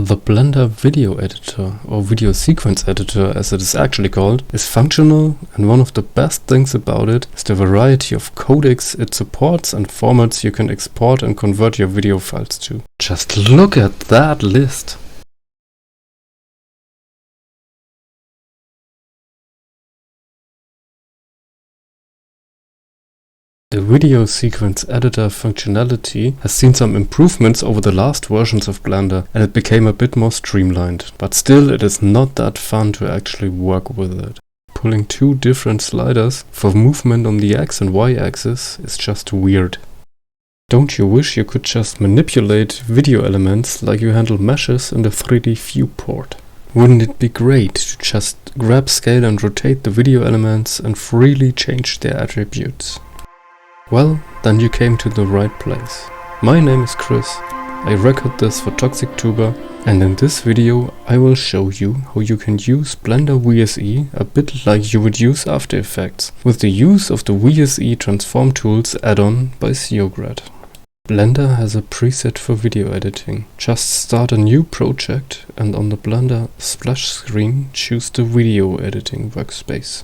The Blender Video Editor, or Video Sequence Editor as it is actually called, is functional, and one of the best things about it is the variety of codecs it supports and formats you can export and convert your video files to. Just look at that list! The Video Sequence Editor functionality has seen some improvements over the last versions of Blender, and it became a bit more streamlined, but still it is not that fun to actually work with it. Pulling two different sliders for movement on the X and Y axis is just weird. Don't you wish you could just manipulate video elements like you handle meshes in the 3D viewport? Wouldn't it be great to just grab, scale and rotate the video elements and freely change their attributes? Well, then you came to the right place. My name is Chris, I record this for ToxicTuber, and in this video I will show you how you can use Blender VSE a bit like you would use After Effects, with the use of the VSE Transform Tools add-on by Seograd. Blender has a preset for video editing. Just start a new project and on the Blender splash screen choose the video editing workspace.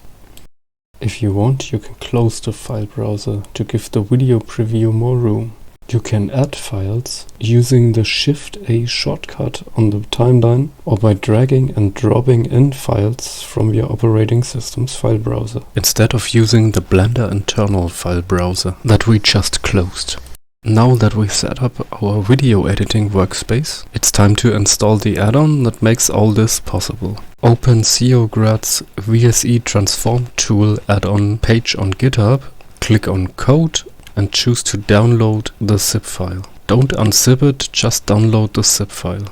If you want, you can close the file browser to give the video preview more room. You can add files using the Shift-A shortcut on the timeline or by dragging and dropping in files from your operating system's file browser, instead of using the Blender internal file browser that we just closed. Now that we set up our video editing workspace, it's time to install the add-on that makes all this possible. Open Seograd's VSE Transform Tool add-on page on GitHub, click on Code and choose to download the zip file. Don't unzip it, just download the zip file.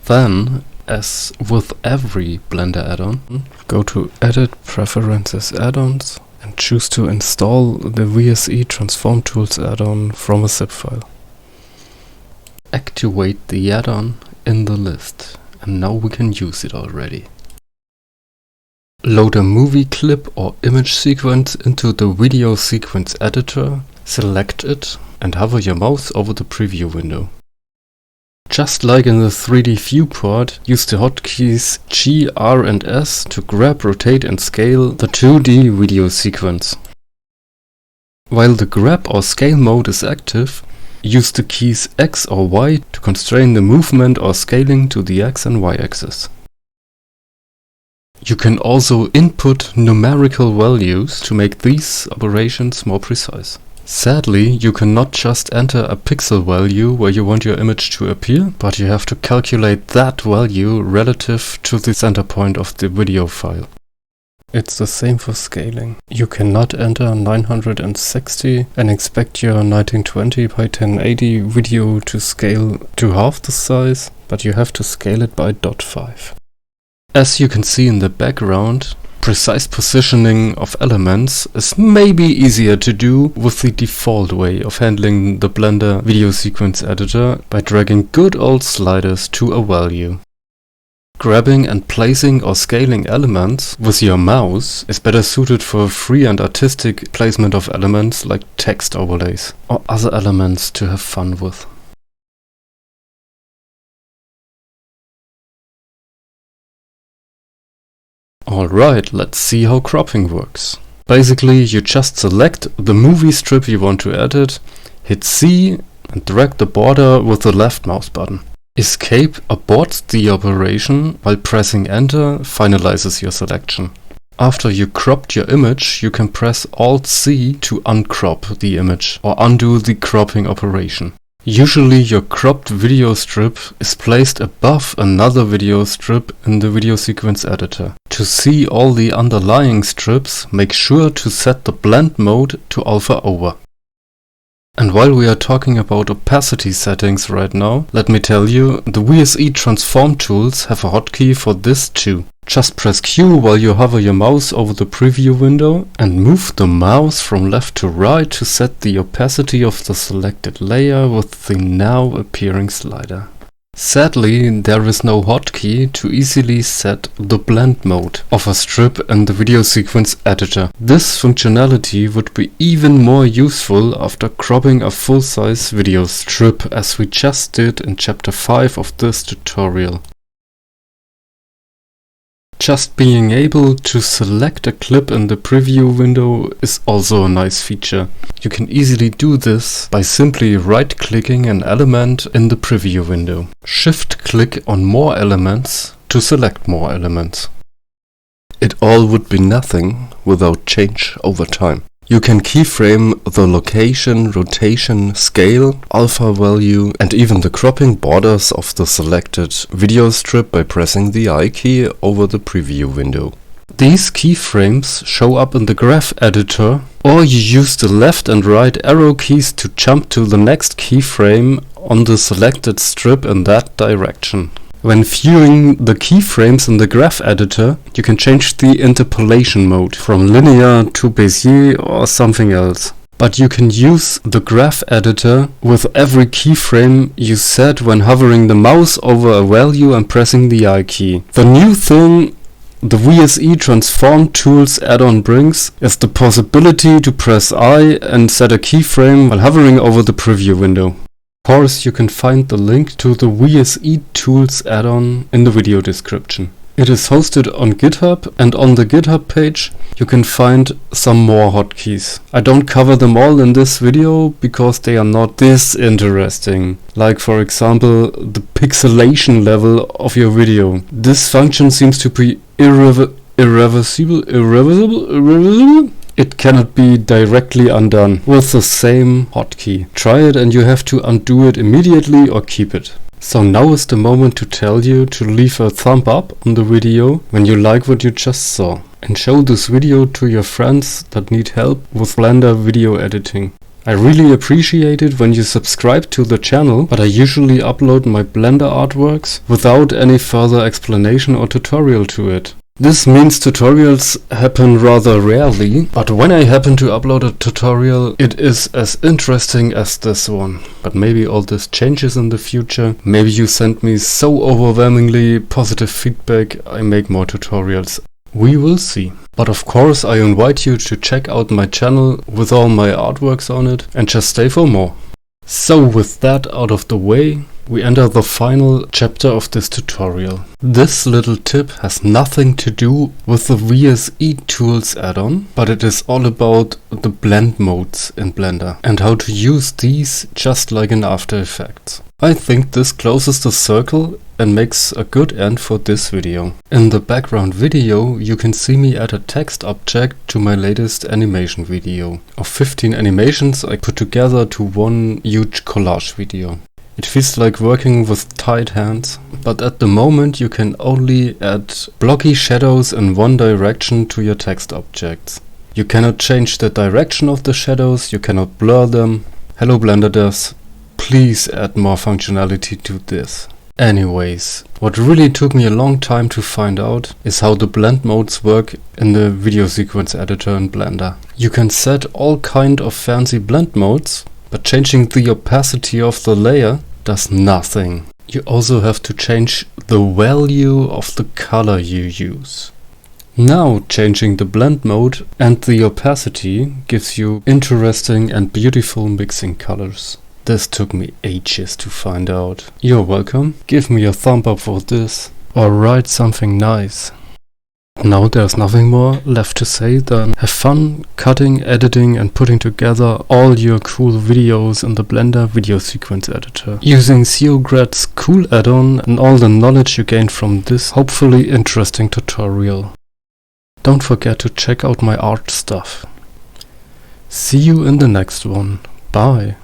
Then, as with every Blender add-on, go to Edit Preferences Add-ons and choose to install the VSE Transform Tools add-on from a zip file. Activate the add-on in the list, and now we can use it already. Load a movie clip or image sequence into the Video Sequence Editor, select it, and hover your mouse over the preview window. Just like in the 3D viewport, use the hotkeys G, R and S to grab, rotate and scale the 2D video sequence. While the grab or scale mode is active, use the keys X or Y to constrain the movement or scaling to the X and Y axis. You can also input numerical values to make these operations more precise. Sadly, you cannot just enter a pixel value where you want your image to appear, but you have to calculate that value relative to the center point of the video file. It's the same for scaling. You cannot enter 960 and expect your 1920 by 1080 video to scale to half the size, but you have to scale it by 0.5. As you can see in the background, precise positioning of elements is maybe easier to do with the default way of handling the Blender Video Sequence Editor by dragging good old sliders to a value. Grabbing and placing or scaling elements with your mouse is better suited for free and artistic placement of elements like text overlays or other elements to have fun with. Alright, let's see how cropping works. Basically, you just select the movie strip you want to edit, hit C and drag the border with the left mouse button. Escape aborts the operation, while pressing Enter finalizes your selection. After you cropped your image, you can press Alt-C to uncrop the image or undo the cropping operation. Usually your cropped video strip is placed above another video strip in the Video Sequence Editor. To see all the underlying strips, make sure to set the blend mode to alpha over. And while we are talking about opacity settings right now, let me tell you, the VSE Transform Tools have a hotkey for this too. Just press Q while you hover your mouse over the preview window and move the mouse from left to right to set the opacity of the selected layer with the now appearing slider. Sadly, there is no hotkey to easily set the blend mode of a strip in the video sequence editor. This functionality would be even more useful after cropping a full-size video strip, as we just did in chapter 5 of this tutorial. Just being able to select a clip in the preview window is also a nice feature. You can easily do this by simply right-clicking an element in the preview window. Shift-click on more elements to select more elements. It all would be nothing without change over time. You can keyframe the location, rotation, scale, alpha value, and even the cropping borders of the selected video strip by pressing the I key over the preview window. These keyframes show up in the graph editor, or you use the left and right arrow keys to jump to the next keyframe on the selected strip in that direction. When viewing the keyframes in the graph editor, you can change the interpolation mode from linear to Bezier or something else. But you can use the graph editor with every keyframe you set when hovering the mouse over a value and pressing the I key. The new thing the VSE Transform Tools add-on brings is the possibility to press I and set a keyframe while hovering over the preview window. Of course, you can find the link to the VSE Tools add-on in the video description. It is hosted on GitHub, and on the GitHub page you can find some more hotkeys. I don't cover them all in this video because they are not this interesting. Like, for example, the pixelation level of your video. This function seems to be irreversible. It cannot be directly undone with the same hotkey. Try it and you have to undo it immediately or keep it. So now is the moment to tell you to leave a thumb up on the video when you like what you just saw. And show this video to your friends that need help with Blender video editing. I really appreciate it when you subscribe to the channel, but I usually upload my Blender artworks without any further explanation or tutorial to it. This means tutorials happen rather rarely, but when I happen to upload a tutorial, it is as interesting as this one. But maybe all this changes in the future. Maybe you send me so overwhelmingly positive feedback I make more tutorials. We will see. But of course I invite you to check out my channel with all my artworks on it and just stay for more. So with that out of the way, we enter the final chapter of this tutorial. This little tip has nothing to do with the VSE Tools add-on, but it is all about the blend modes in Blender and how to use these just like in After Effects. I think this closes the circle and makes a good end for this video. In the background video you can see me add a text object to my latest animation video. Of 15 animations I put together to one huge collage video. It feels like working with tight hands, but at the moment you can only add blocky shadows in one direction to your text objects. You cannot change the direction of the shadows, you cannot blur them. Hello Blender devs, please add more functionality to this. Anyways, what really took me a long time to find out is how the blend modes work in the video sequence editor in Blender. You can set all kind of fancy blend modes, but changing the opacity of the layer does nothing. You also have to change the value of the color you use. Now changing the blend mode and the opacity gives you interesting and beautiful mixing colors. This took me ages to find out. You're welcome. Give me a thumb up for this or write something nice. Now there's nothing more left to say than have fun cutting, editing and putting together all your cool videos in the Blender video sequence editor. Using Seograd's cool add-on and all the knowledge you gained from this hopefully interesting tutorial. Don't forget to check out my art stuff. See you in the next one. Bye.